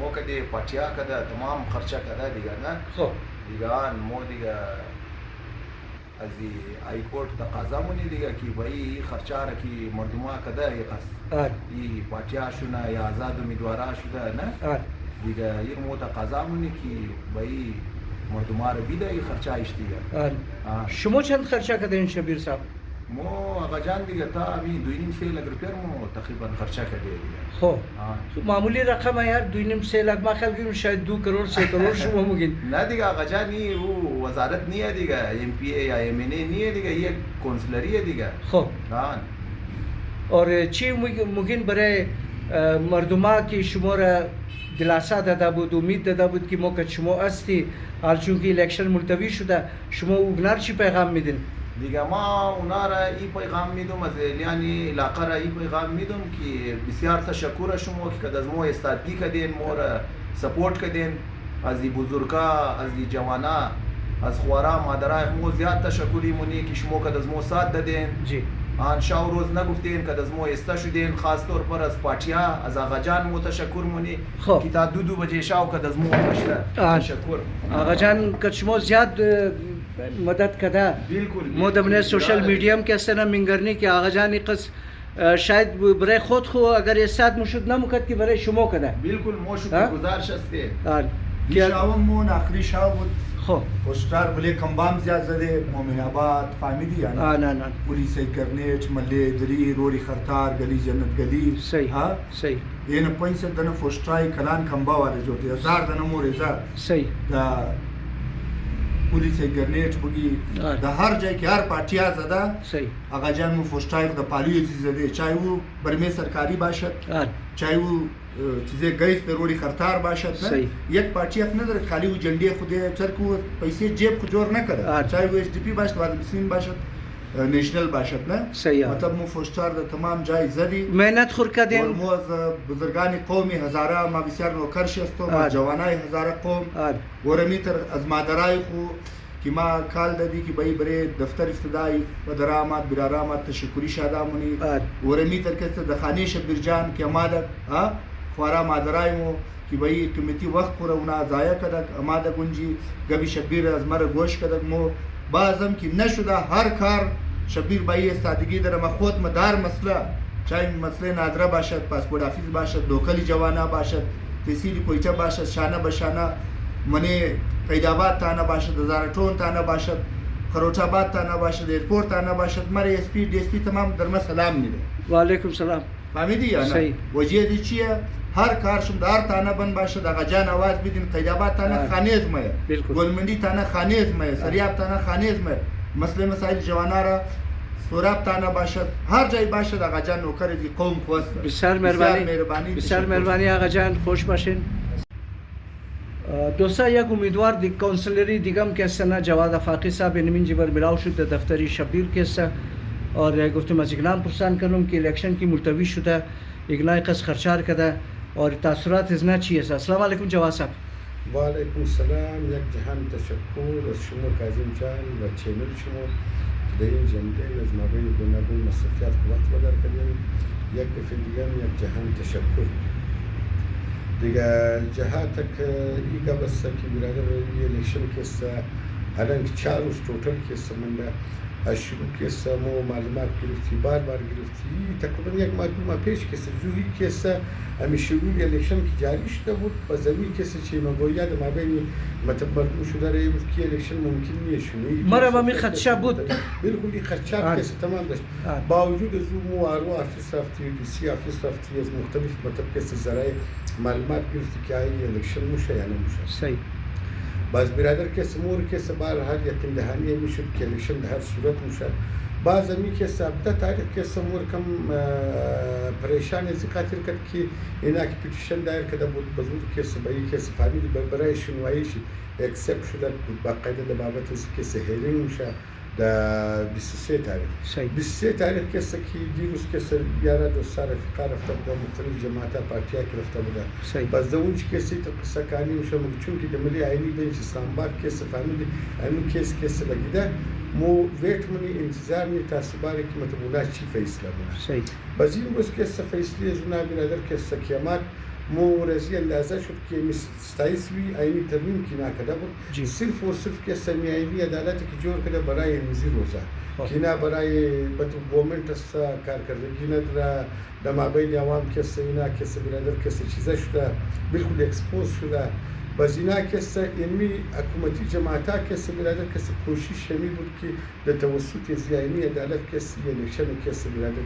مو کده پاتیا کده تمام خرچه کده دیگه نه خب دیگه آن مو دیگه از ای کورت تقاضا مونی دیگه کی بایی خرچه را کی مردما کده ای قص آن ای پاتیا شونه یا آزاد امیدوارا شده نه آن دیگه این مو تقاضا مونی کی بایی مردما را بیده ای خرچه ایش دیگه آن شما چند خرچه کردین شبیر صاحب؟ مو آقا جان دیگه تا همین 2.5 لک روپیه مو تقریبا خرچه کرده دیگه خب معمولی رقم یار 2.5 لک ما خیال کنم شاید 2 کروڑ 3 کروڑ شما ممکن نه دیگه آقا جان این او وزارت نیه دیگه MP یا MNA نیه دیگه یک کنسولریه دیگه خب آن اور چی ممکن برای مردما که شما را دلاسا داده بود امید داده بود که موقع شما هستی حال چون که الیکشن ملتوی شده شما اوگنار چی پیغام میدین؟ دیگه ما اونا را این پیغام میدم از اهلیان علاقه را این پیغام میدم که بسیار تشکر شما که از ما استادگی کردین ما را سپورت کردین از این بزرگا از این جوانا از خوارا مادرای مو زیاد تشکری مونی که شما که از ما سات دادین جی آن شاو روز نگفتین که از ما استا شدین خاص طور پر از پاتیا از آقا جان مو تشکر مونی خب. که تا 2 بجه شاو که از ما باشده تشکر آقا جان که شما زیاد مدد کرده بالکل ما دمنه سوشل میڈیا که سنا منگرنی که آقا جان قص شاید برای خود خو اگر استاد مشد نمکد که برای شما کده بالکل ما شکرگزار شسته شاوم مون آخری شاو بود خب پوسٹر بلے کمبام زیاد زده مومن آباد فامیلی یعنی آن پولیس گرنیچ ملے دری روڑی خرطار گلی جنت گلی صحیح ہاں صحیح این 500 دنه فوسٹرای کلان کمبا والے جو تے 1000 دنه مور 1000 صحیح دا پولیس گرنیچ بگی دا هر جای که هر پارتیا زده صحیح آقا جان مو فوسٹرای دا پالیو زده چاہے وہ برمی سرکاری باشد چاہے وہ چیزیں گیس پہ روڑی خرطار باشد نا یک پارٹی اپنے در خالی وہ جنڈے خودے چرکو پیسے جیب کو جور نہ کرے چاہے وہ SDP باشد واد بسین باشد نیشنل باشد نا مطلب مو فوسٹار دا تمام جای زدی محنت خور کدین مو از بزرگان قومی هزاره ما بسیار نوکر شستو ما جوانای هزاره قوم ورمی تر از مادرای خو که ما کال دادی که بایی برای دفتر افتدایی و درآمد برآمد تشکری شادامونی ورمی تر کس دخانی شبیر جان که امادت خوارا مادرایمو که بایی کمیتی وقت پورا اونا ضایع کدک اماده گنجی گبی شبیر از مر گوش کدک مو بازم که نشده هر کار شبیر بایی استادگی در ما خود مدار مسئله چاہے مسئله نادره باشد پاسپورت آفیس باشد لوکلی جوانا باشد تحصیل کویچه باشد شانه بشانه منی قیدآباد تانه باشد هزارتون تانه باشد خروچ تانه باشد ایرپورت تانه باشد مر SP DSP تمام در ما سلام میده وعلیکم سلام فهمیدی یا نه وجه دی چیه هر کار شمدار تانه بند باشد آقا جان آواز بدین قیدآباد تانه خانیز مه گلمندی تانه خانیز مه سریاب تانه خانیز مه مسئله مسائل جوانا را سوراب تانه باشد هر جای باشد آقا جان نوکر دی قوم خواست بسیار مهربانی بسیار مهربانی آقا جان خوش باشین دوستا یک امیدوار دی کانسلری دیگم که سنا جواد افاقی صاحب نمین جبر ملاو شد در دفتری شبیر که اور گفتم از اقنام پرسان کنم که الیکشن کی ملتوی شده اقناع قص خرچار کده اور تاثرات ازنا چیه السلام علیکم جواد صاحب و علیکم السلام یک جهان تشکر از شما کاظم جان و چینل شما که در این جنبه از مابین گوناگون مصرفیات وقت بدر کردیم یک دفعه دیگه یک جهان تشکر دیگه جهاتک ای قبل است که برادر الیکشن کیسه الان 4 روز توتال کیسه منده از شروع کیسه مو معلومات گرفتی بار گرفتی تقریبا یک معلومه پیش کیسه جوهی کیسه امی شروع الیکشن که جاری شده بود و زمین کیسه چی مگوید ما بینی مطلب مردم شده رایی بود که الیکشن ممکن نیشونی مرا می خدشه بود بالکل این خدشه کیسه تمام داشت با وجود از مو آرو آفیس رفتی DC آفیس رفتی از مختلف مطلب کیسه زرای معلومات گرفتی که این الیکشن موشه یا نموشه صحیح باز برادر کیسه مور کیسه بار هر یکم دهانی میشد که الیکشن در هر صورت موشه بعض امی کیسه ابدا تاریخ کیسه مور کم پریشان ازی خاطر کرد که اینا که پیتیشن دایر کرده بود بزرگ کیسه با این کیسه فامیلی برای شنواییش اکسپت شده بود باقاعده در بابت از کیسه هیرینگ موشه در 23 تاریخ 23 تاریخ کیسه که دیروز کیسه یارا دوستان رفیقا رفته بوده مختلف جماعت پارتیا که رفته بوده باز در اونج کیسه تا قصه کانی میشه چون که در ملی عینی بینش اسلام آباد کیسه فامیلی اینو کیسه بگیده مو ویت منی انتظار می تاسباری که متبونا چی فیصله بوده باز این روز کیسه فیصله از اونا برادر کیسه کیامات مو رزی اندازه شد که مستایسوی اینی ترمیم کی نکرده بود جی. صرف و صرف که سمیایی عدالتی که جور کرده برای امزی روزه خب. که نه برای بطور گومنت است کارکردگی نداره در مابین عوام کسی اینا کسی برادر کسی چیزا شده بالکل اکسپوز شده باز اینا کسی علمی حکومتی جماعتا کسی برادر کسی کوشش همی بود که در توسط زیانی عدالت کسی الیکشن کسی برادر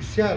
بسیار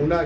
اونا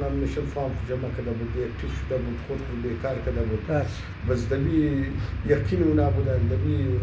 نامینیشن فارم جمع کرده بود اکتیو شده بود خود بیکار کرده بود بس دبی یقین اونا بودن دبی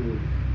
و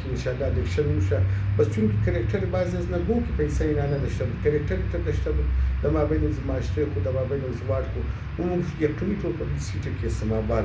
که ان شاء الله الیکشن میشه بس چون کاراکتر بعضی از نگو که پیسه اینا نداشته بود کاراکتر تو داشته بود دما بین از معاشره خود دما بین از وارد خود اون یقینی تو پر سیت که سما بال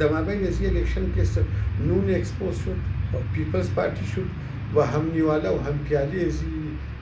دما بین از الیکشن که نون اکسپوز شد پیپلز پارتی شد و هم نیوالا و هم پیالی ازی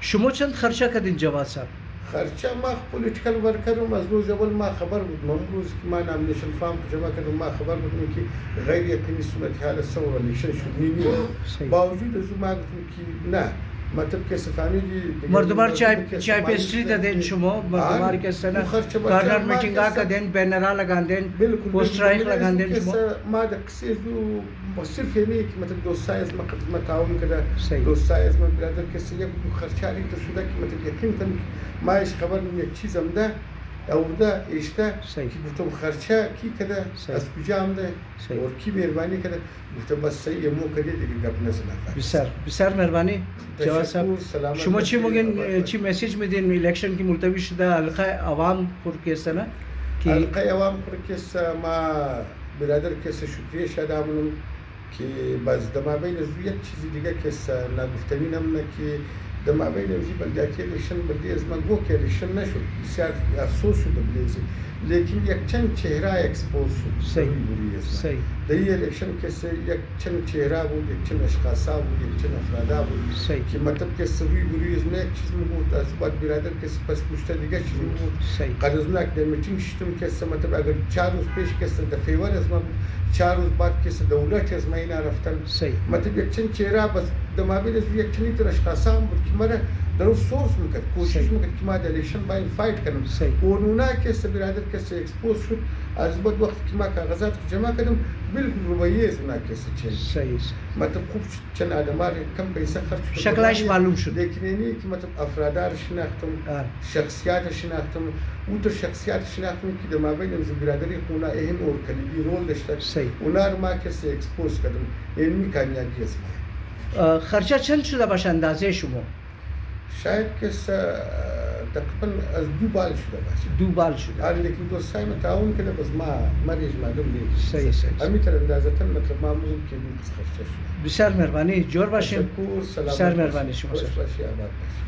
شما چند خرچه کردین جواد صاحب خرچه ما پولیټیکل ورکرم از روز اول ما خبر بود امروز که ما نامینیشن فارم جمع کردم ما خبر بود که غیر یقینی صورتحال سوار الیکشن شد صحیح. با وجود از ما گفتم که نه مطلب که فهمیدی مردمار چای پیستری دادین شما مردمار که سنا کارنر میٹنگ کردین بنرها لگاندین پوسترای لگاندین شما ما د قصې دو صرف یعنی که مطلب دوستای از ما خدمت تعاون کرده صحیح. دوستای از ما برادر کسی یک خرچاری تو شده که مطلب یقین کنم ما ایش خبر یک چیزم ده او ده ایشته صحیح. که گفتم خرچه کی کده صحیح. از کجا آمده صحیح. اور کی مهربانی کرده گفتم بس صحیح مو کردی دیگه گپ نزنه بسیار بسیار مهربانی جواد صاحب سلامت شما چی باشید. میگین چی میسیج میدین الیکشن کی ملتوی شده حلقه عوام خور کیسنا کی حلقه عوام پر کس ما برادر کس شکریه شدامونم که باز دما بین از یک چیزی دیگه کس نگفتنی نمونه که دما بین از بلدیاتی الیکشن بلدی از من گو که الیکشن نشد بسیار افسوس شد بلیزی لیکن یک چند چهره اکسپوز شد صحیح. بوری از من صحیح. در این الیکشن کس یک چند چهره بود یک چند اشخاصا بود یک چند افرادا بود صحیح. که مطلب کس روی بوری از من یک چیز بود از بعد برادر کس پس پشت دیگه چیز بود صحیح. قرضناک در میتینگ شدم که مطلب اگر 4 روز پیش کسی در فیوار از ما 4 روز بعد کسی دولت از ما اینا رفتن صحیح. مطلب یک چند چهره بس دماغی از یک چنین تر اشخاص هم بود که مرا در اون سورس میکرد کوشش صحیح. میکرد که ما در الیکشن باید فایت کنم صحیح. و اونا کسی برادر کسی اکسپوز شد از بعد وقت که ما کاغذات جمع کردم بالکل رویه از اونا کسی چنین صحیح مطلب خوب چند آدمار کم پیسه خرج شد شکلش معلوم شد. لیکن اینی که مطلب افرادار شناختم آه. شخصیات شناختم اون تو شخصیات شناختم که در مابین از برادری خونا اهم اور کلیدی رول داشته صحیح. اونا رو ما کسی اکسپوز کردم علمی کامیابی است خرچه چند شده باشه اندازه شما شاید که تقریبا از 2 بال شده باشه دو بال شده آره لیکن دوستای ما تعاون کرده بس ما مریض مردم نیست صحیح، صحیح. همین طرح اندازتا مطلب معمول که این خرچه شده بسیار مهربانی جور باشین تشکر سلامت بسیار باشید. مهربانی شما خوش سر باشی آباد باشی